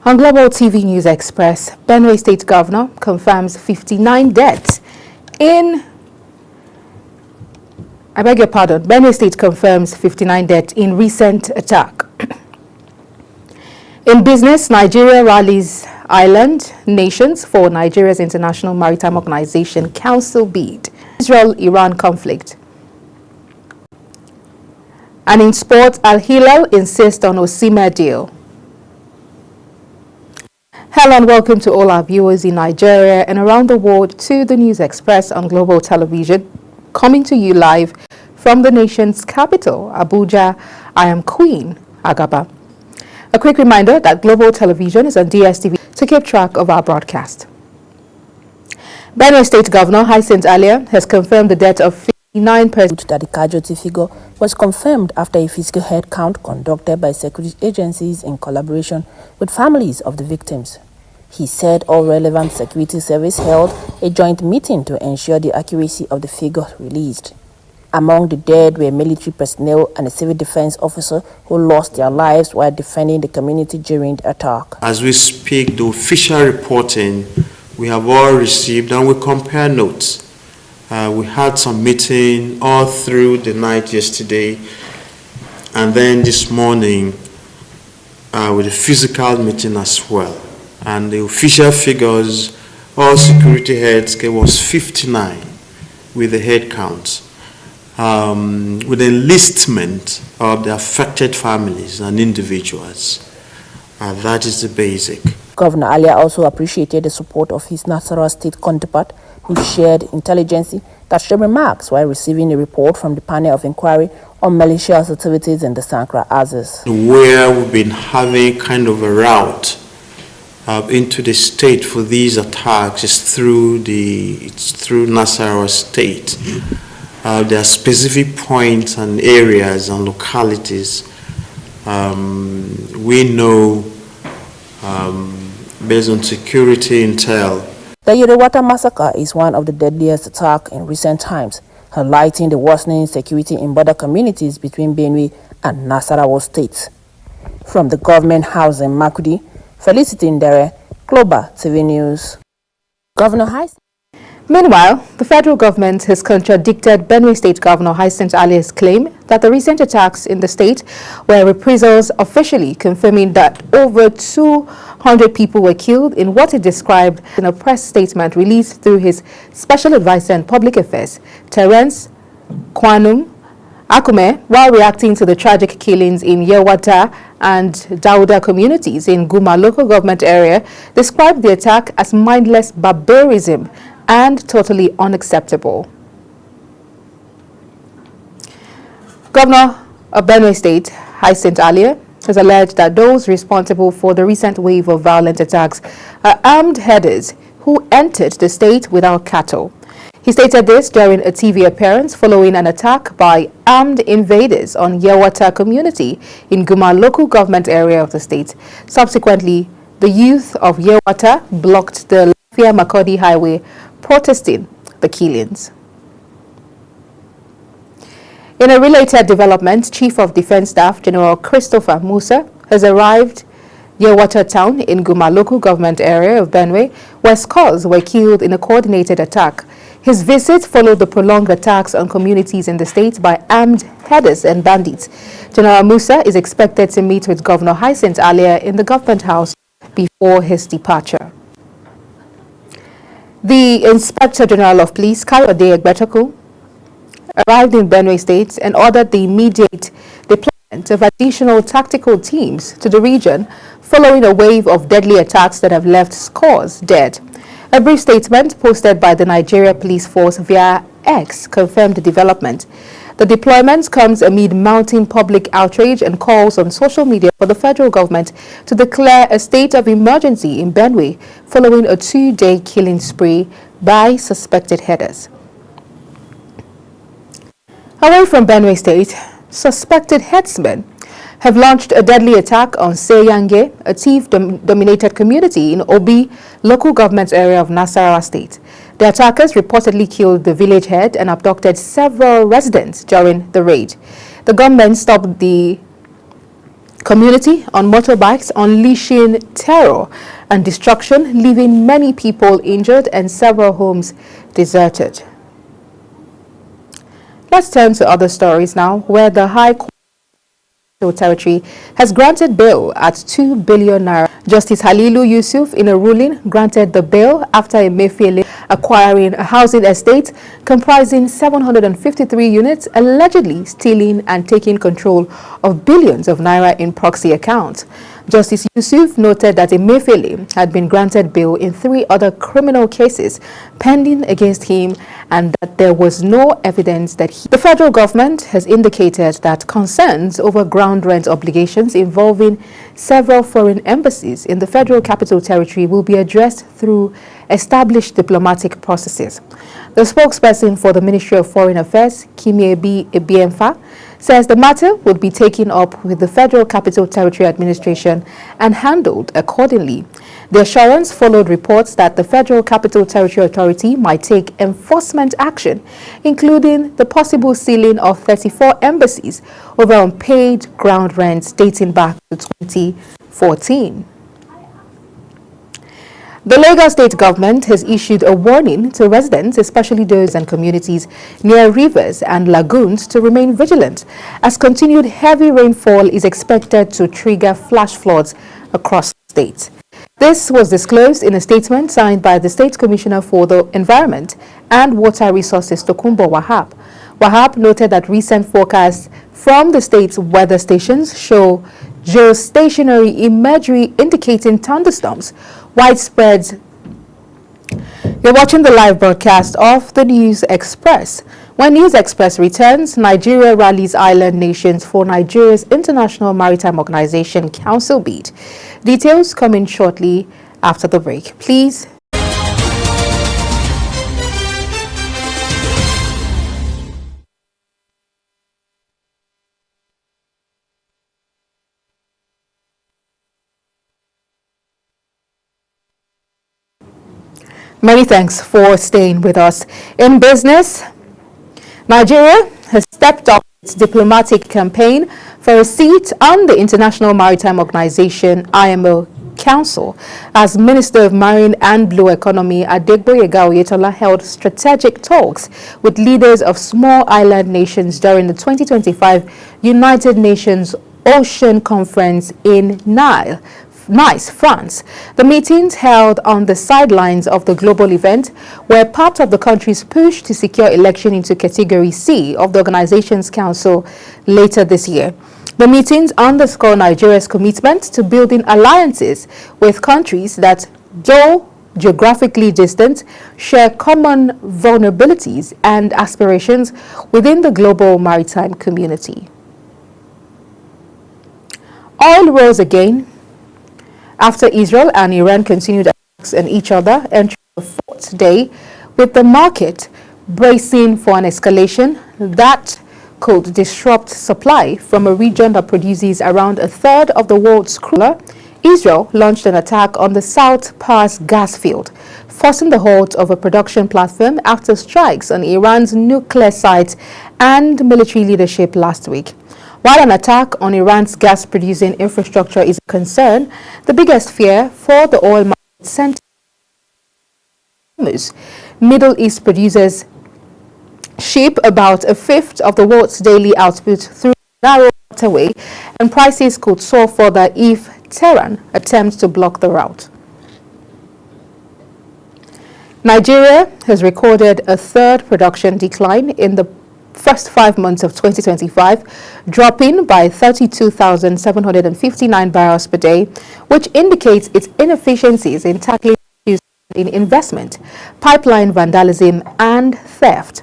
On Global TV News Express, Benue State Governor confirms 59 deaths in... I beg your pardon. Benue State confirms 59 deaths in recent attack. In business, Nigeria rallies island nations for Nigeria's International Maritime Organization Council bid. Israel-Iran conflict. And in sport, Al Hilal insists on Osimhen deal. Hello and welcome to all our viewers in Nigeria and around the world to the News Express on Global Television, coming to you live from the nation's capital, Abuja. I am Queen Agaba. A quick reminder that Global Television is on DSTV to keep track of our broadcast. Benue State Governor Hyacinth Alia has confirmed the death of 59 persons. That the casualty figure was confirmed after a physical head count conducted by security agencies in collaboration with families of the victims. He said all relevant security services held a joint meeting to ensure the accuracy of the figure released. Among the dead were military personnel and a civil defense officer who lost their lives while defending the community during the attack. As we speak, the official reporting we have all received, and we compare notes. We had some meeting all through the night yesterday, and then this morning with a physical meeting as well. And the official figures, all security heads, was 59 with the head counts. With enlistment of the affected families and individuals. That is the basic. Governor Alia also appreciated the support of his Nasarawa state counterpart, who shared intelligence that showed remarks while receiving a report from the panel of inquiry on malicious activities in the Sankra Axis. Where we've been having kind of a route into the state for these attacks is through Nasarawa state. There are specific points and areas and localities we know based on security intel. The Yerewata massacre is one of the deadliest attacks in recent times, highlighting the worsening security in border communities between Benue and Nasarawa states. From the government house in Makudi, Felicity Ndere, Global TV News. Governor Hyacinth. Meanwhile, the federal government has contradicted Benue State Governor Hyacinth Alia's claim that the recent attacks in the state were reprisals, officially confirming that over 200 people were killed in what it described in a press statement released through his special advisor on public affairs, Terence Kwanum Akume, while reacting to the tragic killings in Yewata and Dauda communities in Guma local government area, described the attack as mindless barbarism and totally unacceptable. Governor of Benue State, Hyacinth Alia, has alleged that those responsible for the recent wave of violent attacks are armed herders who entered the state without cattle. He stated this during a TV appearance following an attack by armed invaders on Yewata community in Guma local government area of the state. Subsequently, the youth of Yewata blocked the Lafia-Makodi highway, protesting the killings. In a related development, Chief of Defense Staff General Christopher Musa has arrived Yewata town in Guma local government area of Benue, where scores were killed in a coordinated attack. His visit followed the prolonged attacks on communities in the state by armed herders and bandits. General Musa is expected to meet with Governor Hyacinth Alia in the government house before his departure. The Inspector General of Police, Kayode Egbetoku, arrived in Benue State and ordered the immediate deployment of additional tactical teams to the region following a wave of deadly attacks that have left scores dead. A brief statement posted by the Nigeria Police Force via X confirmed the development. The deployment comes amid mounting public outrage and calls on social media for the federal government to declare a state of emergency in Benue following a 2-day killing spree by suspected herders. Away from Benue State, suspected herdsmen have launched a deadly attack on Seyange, a Tiv-dominated community in Obi local government area of Nasarawa State. The attackers reportedly killed the village head and abducted several residents during the raid. The gunmen stopped the community on motorbikes, unleashing terror and destruction, leaving many people injured and several homes deserted. Let's turn to other stories now, where the High Court Territory has granted bail at 2 billion naira. Justice Halilu Yusuf, in a ruling, granted the bail after Emefiele acquiring a housing estate comprising 753 units, allegedly stealing and taking control of billions of naira in proxy accounts. Justice Yusuf noted that Emefiele had been granted bail in 3 other criminal cases pending against him and that there was no evidence that the federal government has indicated that concerns over ground rent obligations involving several foreign embassies in the Federal Capital Territory will be addressed through established diplomatic processes. The spokesperson for the Ministry of Foreign Affairs, Kimiebi Ebiemfa, says the matter would be taken up with the Federal Capital Territory Administration and handled accordingly. The assurance followed reports that the Federal Capital Territory Authority might take enforcement action, including the possible sealing of 34 embassies over unpaid ground rents dating back to 2014. The Lagos State government has issued a warning to residents, especially those in communities near rivers and lagoons, to remain vigilant, as continued heavy rainfall is expected to trigger flash floods across the state. This was disclosed in a statement signed by the State Commissioner for the Environment and Water Resources, Tokunbo Wahab. Wahab noted that recent forecasts from the state's weather stations show geostationary imagery indicating thunderstorms widespread. You're watching the live broadcast of the News Express. When News Express returns, Nigeria rallies island nations for Nigeria's International Maritime Organization Council bid. Details coming shortly after the break. Please. Many thanks for staying with us. In business, Nigeria has stepped up its diplomatic campaign for a seat on the International Maritime Organization IMO Council as Minister of Marine and Blue Economy Adegboyega Oyetola held strategic talks with leaders of small island nations during the 2025 United Nations Ocean Conference in Nice, France. The meetings held on the sidelines of the global event were part of the country's push to secure election into Category C of the organization's council later this year. The meetings underscore Nigeria's commitment to building alliances with countries that, though geographically distant, share common vulnerabilities and aspirations within the global maritime community. Oil rose again after Israel and Iran continued attacks on each other, entering the 4th day, with the market bracing for an escalation that could disrupt supply from a region that produces around a third of the world's crude. Israel launched an attack on the South Pars gas field, forcing the halt of a production platform after strikes on Iran's nuclear sites and military leadership last week. While an attack on Iran's gas-producing infrastructure is a concern, the biggest fear for the oil market centers Middle East producers ship about a fifth of the world's daily output through the narrow waterway, and prices could soar further if Tehran attempts to block the route. Nigeria has recorded a third production decline in the first 5 months of 2025, dropping by 32,759 barrels per day, which indicates its inefficiencies in tackling issues in investment, pipeline vandalism, and theft.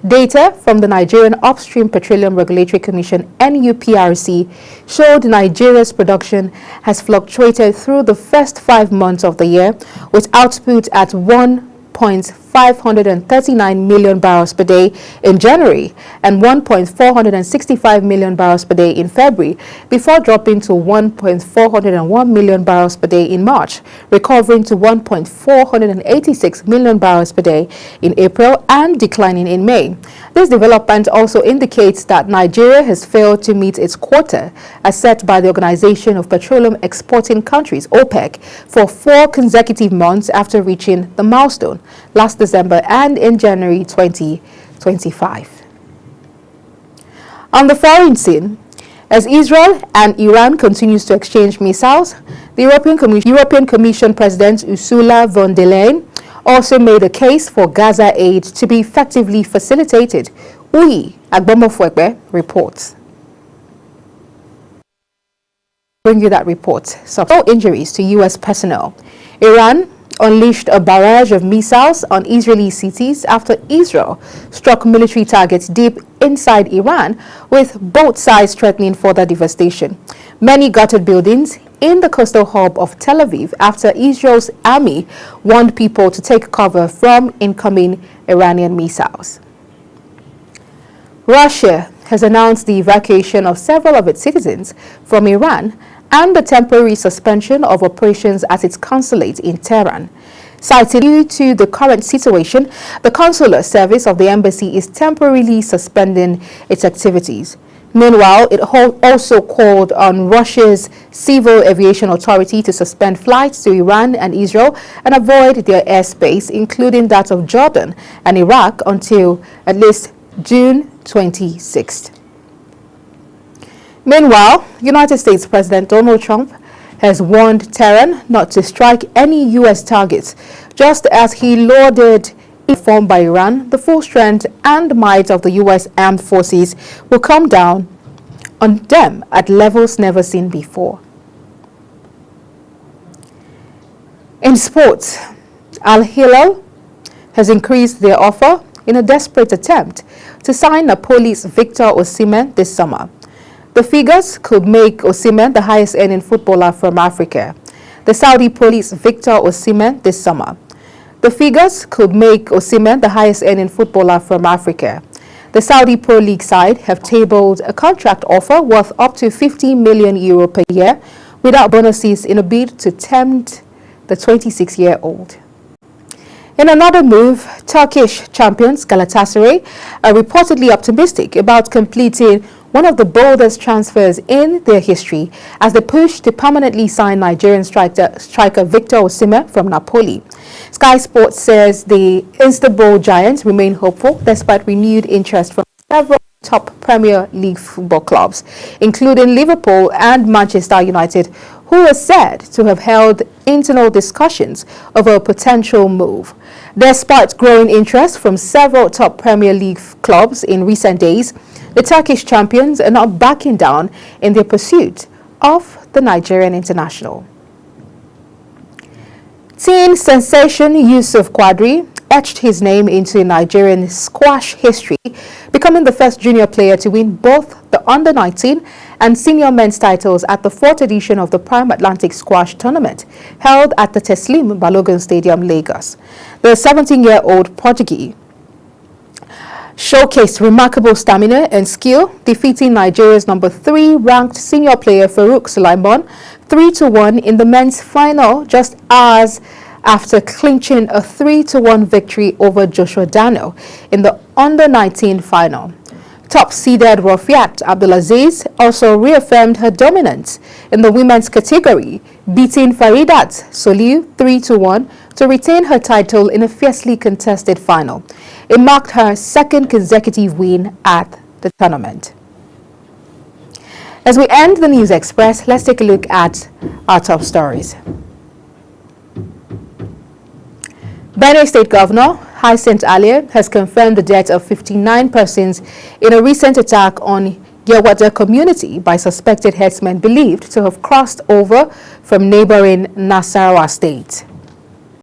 Data from the Nigerian Upstream Petroleum Regulatory Commission (NUPRC) showed Nigeria's production has fluctuated through the first 5 months of the year, with output at 1.539 million barrels per day in January and 1.465 million barrels per day in February, before dropping to 1.401 million barrels per day in March, recovering to 1.486 million barrels per day in April and declining in May. This development also indicates that Nigeria has failed to meet its quota as set by the Organization of Petroleum Exporting Countries, OPEC, for 4 consecutive months after reaching the milestone last December and in January 2025. On the foreign scene, as Israel and Iran continues to exchange missiles, the European Commission President Ursula von der Leyen also made a case for Gaza aid to be effectively facilitated. Uyi Agbomofwekbe reports. Bring you that report. So, no injuries to U.S. personnel. Iran unleashed a barrage of missiles on Israeli cities after Israel struck military targets deep inside Iran, with both sides threatening further devastation. Many gutted buildings in the coastal hub of Tel Aviv after Israel's army warned people to take cover from incoming Iranian missiles. Russia has announced the evacuation of several of its citizens from Iran and the temporary suspension of operations at its consulate in Tehran. Citing due to the current situation, the consular service of the embassy is temporarily suspending its activities. Meanwhile, it also called on Russia's Civil Aviation Authority to suspend flights to Iran and Israel and avoid their airspace, including that of Jordan and Iraq, until at least June 26th. Meanwhile, United States President Donald Trump has warned Tehran not to strike any U.S. targets, just as he lauded informed by Iran, the full strength and might of the U.S. armed forces will come down on them at levels never seen before. In sports, Al Hilal has increased their offer in a desperate attempt to sign Napoli's Victor Osimhen this summer. The figures could make Osimhen the highest earning footballer from Africa. The Saudi police Victor Osimhen this summer. The figures could make Osimhen the highest earning footballer from Africa. The Saudi Pro League side have tabled a contract offer worth up to €50 million per year without bonuses in a bid to tempt the 26-year-old. In another move, Turkish champions Galatasaray are reportedly optimistic about completing one of the boldest transfers in their history as they push to permanently sign Nigerian striker Victor Osimhen from Napoli. Sky Sports says the Istanbul Giants remain hopeful despite renewed interest from several top Premier League football clubs, including Liverpool and Manchester United, who are said to have held internal discussions over a potential move. Despite growing interest from several top Premier League clubs in recent days, the Turkish champions are not backing down in their pursuit of the Nigerian international. Teen sensation Yusuf Quadri etched his name into Nigerian squash history, becoming the first junior player to win both the under-19 and senior men's titles at the 4th edition of the Prime Atlantic Squash Tournament held at the Teslim Balogun Stadium, Lagos. The 17-year-old prodigy showcased remarkable stamina and skill, defeating Nigeria's number 3 ranked senior player Farouk Sulaiman 3-1 in the men's final, just hours after clinching a 3-1 victory over Joshua Dano in the under-19 final. Top-seeded Rafiat Abdulaziz also reaffirmed her dominance in the women's category, beating Faridat Soliu 3-1 to retain her title in a fiercely contested final. It marked her second consecutive win at the tournament. As we end the News Express, let's take a look at our top stories. Benue State Governor Hyacinth Alia has confirmed the death of 59 persons in a recent attack on Yewata community by suspected herdsmen believed to have crossed over from neighboring Nasarawa State.